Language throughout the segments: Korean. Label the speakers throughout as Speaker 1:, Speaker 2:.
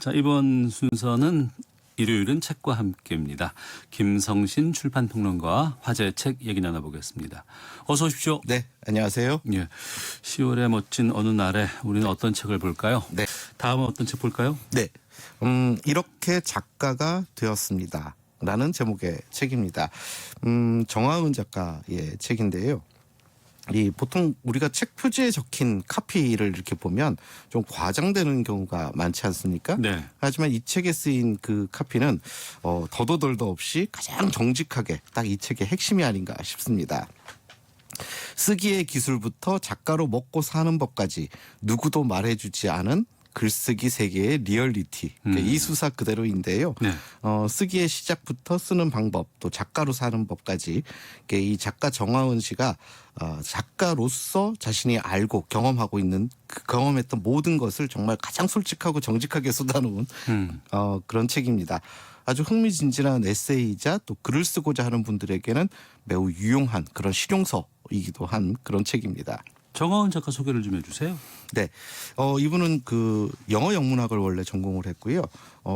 Speaker 1: 자, 이번 순서는 일요일은 책과 함께입니다. 김성신 출판평론가와 화제의 책 얘기 나눠보겠습니다. 어서 오십시오.
Speaker 2: 네, 안녕하세요.
Speaker 1: 예, 10월의 멋진 어느 날에 우리는 어떤 책을 볼까요?
Speaker 2: 네.
Speaker 1: 다음은 어떤 책 볼까요?
Speaker 2: 네, 이렇게 작가가 되었습니다. 라는 제목의 책입니다. 정하은 작가의 책인데요. 이 보통 우리가 책 표지에 적힌 카피를 이렇게 보면 좀 과장되는 경우가 많지 않습니까?
Speaker 1: 네.
Speaker 2: 하지만 이 책에 쓰인 그 카피는 더도덜도 없이 가장 정직하게 딱 이 책의 핵심이 아닌가 싶습니다. 쓰기의 기술부터 작가로 먹고 사는 법까지 누구도 말해주지 않은 글쓰기 세계의 리얼리티, 그러니까 이 수사 그대로인데요.
Speaker 1: 네.
Speaker 2: 쓰기의 시작부터 쓰는 방법, 또 작가로 사는 법까지 이 작가 정하은 씨가 작가로서 자신이 알고 경험하고 있는 그 경험했던 모든 것을 정말 가장 솔직하고 정직하게 쏟아놓은 그런 책입니다. 아주 흥미진진한 에세이이자 또 글을 쓰고자 하는 분들에게는 매우 유용한 그런 실용서이기도 한 그런 책입니다.
Speaker 1: 정하은 작가 소개를 좀 해주세요.
Speaker 2: 네, 이분은 그 영어 영문학을 원래 전공을 했고요.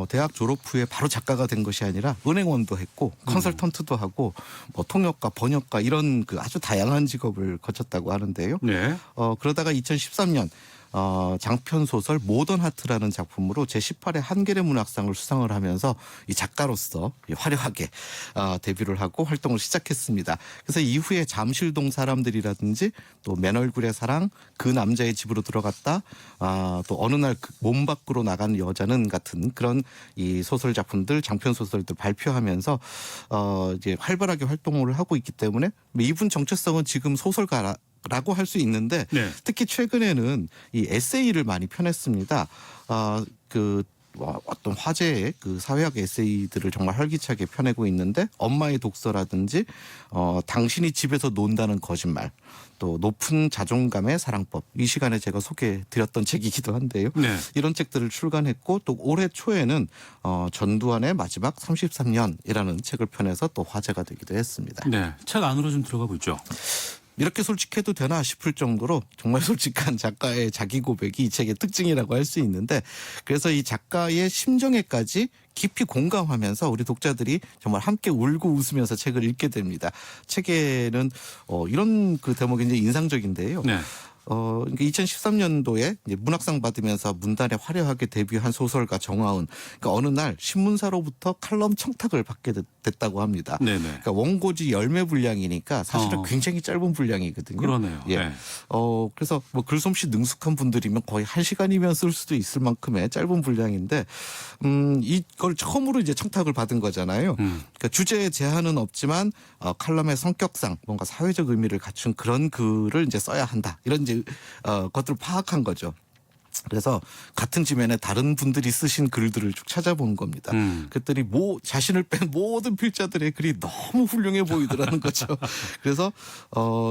Speaker 2: 대학 졸업 후에 바로 작가가 된 것이 아니라 은행원도 했고 컨설턴트도 하고 뭐 통역가, 번역가 이런 그 아주 다양한 직업을 거쳤다고 하는데요.
Speaker 1: 네.
Speaker 2: 그러다가 2013년 장편 소설 모던 하트라는 작품으로 제18회 한겨레 문학상을 수상을 하면서 이 작가로서 화려하게 데뷔를 하고 활동을 시작했습니다. 그래서 이후에 잠실동 사람들이라든지 또 맨 얼굴의 사랑, 그 남자의 집으로 들어갔다, 또 어느 날 몸 밖으로 나간 여자는 같은 그런 이 소설 작품들, 장편 소설들 발표하면서 이제 활발하게 활동을 하고 있기 때문에 이분 정체성은 지금 소설가 라고 할 수 있는데
Speaker 1: 네.
Speaker 2: 특히 최근에는 이 에세이를 많이 펴냈습니다. 어떤 화제의 그 사회학 에세이들을 정말 활기차게 펴내고 있는데 엄마의 독서라든지 당신이 집에서 논다는 거짓말, 또 높은 자존감의 사랑법, 이 시간에 제가 소개해드렸던 책이기도 한데요.
Speaker 1: 네.
Speaker 2: 이런 책들을 출간했고 또 올해 초에는 전두환의 마지막 33년이라는 책을 펴내서 또 화제가 되기도 했습니다.
Speaker 1: 네. 책 안으로 좀 들어가 보죠.
Speaker 2: 이렇게 솔직해도 되나 싶을 정도로 정말 솔직한 작가의 자기 고백이 이 책의 특징이라고 할 수 있는데, 그래서 이 작가의 심정에까지 깊이 공감하면서 우리 독자들이 정말 함께 울고 웃으면서 책을 읽게 됩니다. 책에는 이런 그 대목이 이제 인상적인데요.
Speaker 1: 네.
Speaker 2: 2013년도에 이제 문학상 받으면서 문단에 화려하게 데뷔한 소설가 정하은, 그러니까 어느 날 신문사로부터 칼럼 청탁을 받게 됐다고 합니다.
Speaker 1: 네네.
Speaker 2: 그러니까 원고지 열매 분량이니까 사실은 굉장히 짧은 분량이거든요.
Speaker 1: 그러네요.
Speaker 2: 예.
Speaker 1: 네.
Speaker 2: 그래서 뭐 글솜씨 능숙한 분들이면 거의 1시간이면 쓸 수도 있을 만큼의 짧은 분량인데, 이걸 처음으로 이제 청탁을 받은 거잖아요. 그러니까 주제에 제한은 없지만 칼럼의 성격상 뭔가 사회적 의미를 갖춘 그런 글을 이제 써야 한다. 이런 이제 것들을 파악한 거죠. 그래서 같은 지면에 다른 분들이 쓰신 글들을 쭉 찾아본 겁니다. 그랬더니 자신을 뺀 모든 필자들의 글이 너무 훌륭해 보이더라는 거죠. 그래서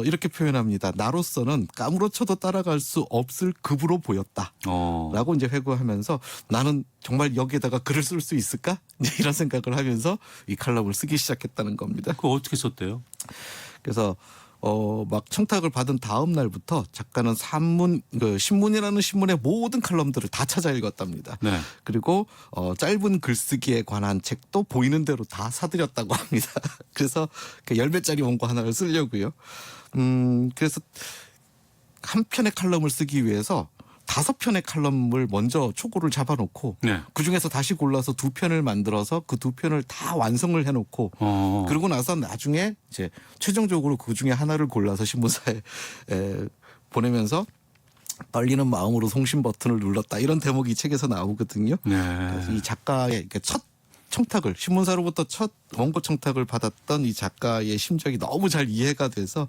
Speaker 2: 이렇게 표현합니다. 나로서는 까무러쳐도 따라갈 수 없을 급으로 보였다. 라고 이제 회고하면서 나는 정말 여기에다가 글을 쓸 수 있을까? 이제 이런 생각을 하면서 이 칼럼을 쓰기 시작했다는 겁니다.
Speaker 1: 그거 어떻게 썼대요?
Speaker 2: 그래서 막 청탁을 받은 다음 날부터 작가는 신문이라는 신문의 모든 칼럼들을 다 찾아 읽었답니다.
Speaker 1: 네.
Speaker 2: 그리고 짧은 글쓰기에 관한 책도 보이는 대로 다 사들였다고 합니다. 그래서 그 10배짜리 원고 하나를 쓰려고요. 그래서 한 편의 칼럼을 쓰기 위해서 5편의 칼럼을 먼저 초고를 잡아놓고
Speaker 1: 네.
Speaker 2: 그중에서 다시 골라서 2편을 만들어서 그 2편을 다 완성을 해놓고 그러고 나서 나중에 이제 최종적으로 그중에 하나를 골라서 신문사에 보내면서 떨리는 마음으로 송신 버튼을 눌렀다, 이런 대목이 이 책에서 나오거든요.
Speaker 1: 네.
Speaker 2: 그래서 이 작가의 첫 청탁을, 신문사로부터 첫 원고 청탁을 받았던 이 작가의 심정이 너무 잘 이해가 돼서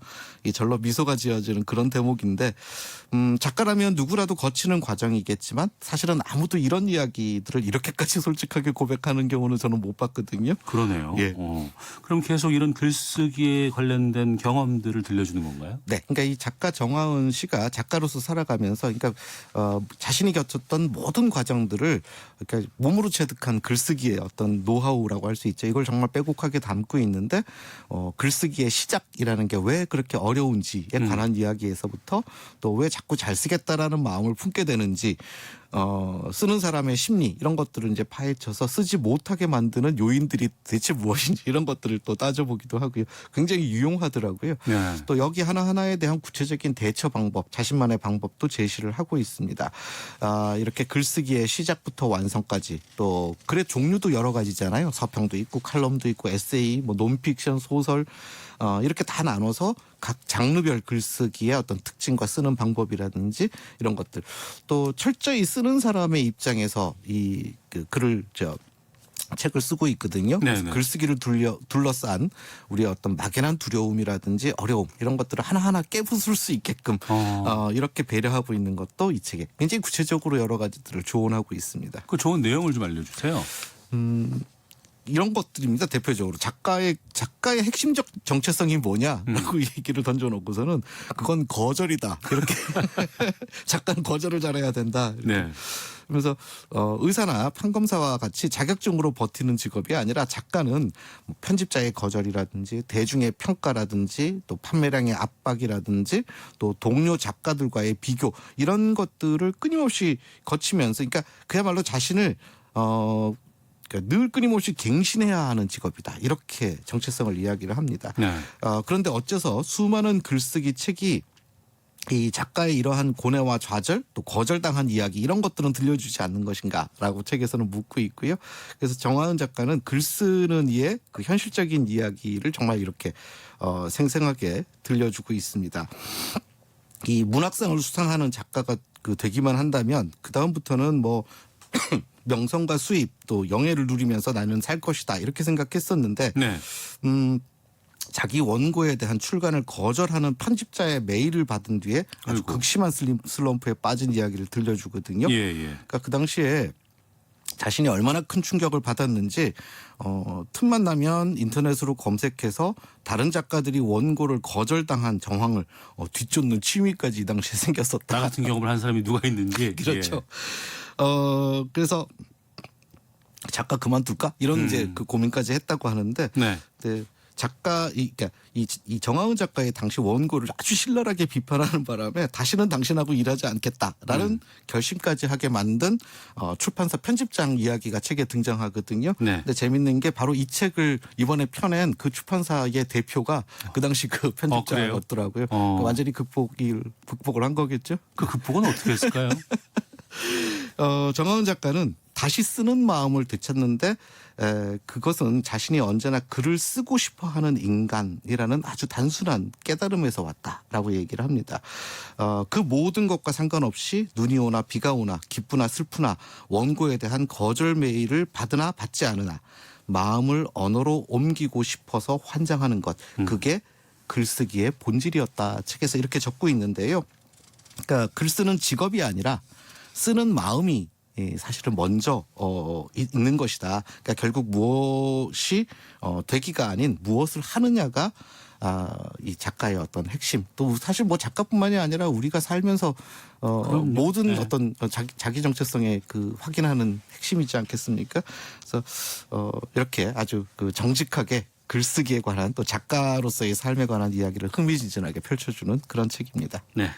Speaker 2: 절로 미소가 지어지는 그런 대목인데, 작가라면 누구라도 거치는 과정이겠지만 사실은 아무도 이런 이야기들을 이렇게까지 솔직하게 고백하는 경우는 저는 못 봤거든요.
Speaker 1: 그러네요.
Speaker 2: 예.
Speaker 1: 그럼 계속 이런 글쓰기에 관련된 경험들을 들려주는 건가요?
Speaker 2: 네, 그러니까 이 작가 정하은 씨가 작가로서 살아가면서, 그러니까 자신이 겪었던 모든 과정들을 그러니까 몸으로 체득한 글쓰기의 어떤 노하우라고 할 수 있죠. 이걸 정말 빼곡하게 담고 있는데, 글쓰기의 시작이라는 게 왜 그렇게 어려운지에 관한 이야기에서부터 또 왜 자꾸 잘 쓰겠다라는 마음을 품게 되는지, 쓰는 사람의 심리 이런 것들을 이제 파헤쳐서 쓰지 못하게 만드는 요인들이 대체 무엇인지 이런 것들을 또 따져보기도 하고요. 굉장히 유용하더라고요.
Speaker 1: 네.
Speaker 2: 또 여기 하나하나에 대한 구체적인 대처 방법, 자신만의 방법도 제시를 하고 있습니다. 이렇게 글쓰기의 시작부터 완성까지 또 글의 종류도 여러 가지잖아요. 서평도 있고 칼럼도 있고 에세이, 뭐 논픽션, 소설 이렇게 다 나눠서 각 장르별 글쓰기의 어떤 특징과 쓰는 방법이라든지 이런 것들 또 철저히 쓰는 사람의 입장에서 그 글을 책을 쓰고 있거든요. 그래서
Speaker 1: 네네.
Speaker 2: 글쓰기를 둘러싼 우리의 어떤 막연한 두려움이라든지 어려움 이런 것들을 하나하나 깨부술 수 있게끔 이렇게 배려하고 있는 것도 이 책에 굉장히 구체적으로 여러 가지들을 조언하고 있습니다.
Speaker 1: 그 좋은 내용을 좀 알려주세요.
Speaker 2: 이런 것들입니다. 대표적으로 작가의 핵심적 정체성이 뭐냐라고 얘기를 던져놓고서는 그건 거절이다. 이렇게 작가는 거절을 잘해야 된다.
Speaker 1: 네.
Speaker 2: 그래서 의사나 판검사와 같이 자격증으로 버티는 직업이 아니라 작가는 뭐 편집자의 거절이라든지 대중의 평가라든지 또 판매량의 압박이라든지 또 동료 작가들과의 비교 이런 것들을 끊임없이 거치면서 그러니까 그야말로 자신을 그러니까 늘 끊임없이 갱신해야 하는 직업이다. 이렇게 정체성을 이야기를 합니다.
Speaker 1: 네.
Speaker 2: 그런데 어째서 수많은 글쓰기 책이 이 작가의 이러한 고뇌와 좌절 또 거절당한 이야기 이런 것들은 들려주지 않는 것인가라고 책에서는 묻고 있고요. 그래서 정하은 작가는 글 쓰는 이의 그 현실적인 이야기를 정말 이렇게 생생하게 들려주고 있습니다. 이 문학상을 수상하는 작가가 되기만 한다면 그 다음부터는 뭐 명성과 수입 또 영예를 누리면서 나는 살 것이다 이렇게 생각했었는데
Speaker 1: 네.
Speaker 2: 자기 원고에 대한 출간을 거절하는 편집자의 메일을 받은 뒤에 아주
Speaker 1: 아이고.
Speaker 2: 극심한 슬럼프에 빠진 이야기를 들려주거든요.
Speaker 1: 예, 예.
Speaker 2: 그러니까 그 당시에 자신이 얼마나 큰 충격을 받았는지 틈만 나면 인터넷으로 검색해서 다른 작가들이 원고를 거절당한 정황을 뒤쫓는 취미까지 이 당시에 생겼었다.
Speaker 1: 나 같은 경험을 한 사람이 누가 있는지.
Speaker 2: 그렇죠. 그래서 작가 그만둘까 이런 이제 그 고민까지 했다고 하는데
Speaker 1: 네.
Speaker 2: 네, 그러니까 이 정하은 작가의 당시 원고를 아주 신랄하게 비판하는 바람에 다시는 당신하고 일하지 않겠다라는 결심까지 하게 만든 출판사 편집장 이야기가 책에 등장하거든요.
Speaker 1: 네.
Speaker 2: 근데 재밌는 게 바로 이 책을 이번에 펴낸 그 출판사의 대표가 그 당시 그
Speaker 1: 그래요?
Speaker 2: 편집장이었더라고요. 완전히 극복을 한 거겠죠.
Speaker 1: 그 극복은 어떻게 했을까요?
Speaker 2: 정하은 작가는 다시 쓰는 마음을 되찾는데 그것은 자신이 언제나 글을 쓰고 싶어하는 인간이라는 아주 단순한 깨달음에서 왔다라고 얘기를 합니다. 그 모든 것과 상관없이 눈이 오나 비가 오나 기쁘나 슬프나 원고에 대한 거절 메일을 받으나 받지 않으나 마음을 언어로 옮기고 싶어서 환장하는 것 그게 글쓰기의 본질이었다. 책에서 이렇게 적고 있는데요. 그러니까 글 쓰는 직업이 아니라 쓰는 마음이 사실은 먼저 있는 것이다. 그러니까 결국 무엇이 되기가 아닌 무엇을 하느냐가 이 작가의 어떤 핵심. 또 사실 뭐 작가뿐만이 아니라 우리가 살면서 모든
Speaker 1: 네.
Speaker 2: 어떤 자기 정체성의 그 확인하는 핵심이지 않겠습니까? 그래서 이렇게 아주 그 정직하게 글쓰기에 관한 또 작가로서의 삶에 관한 이야기를 흥미진진하게 펼쳐주는 그런 책입니다.
Speaker 1: 네.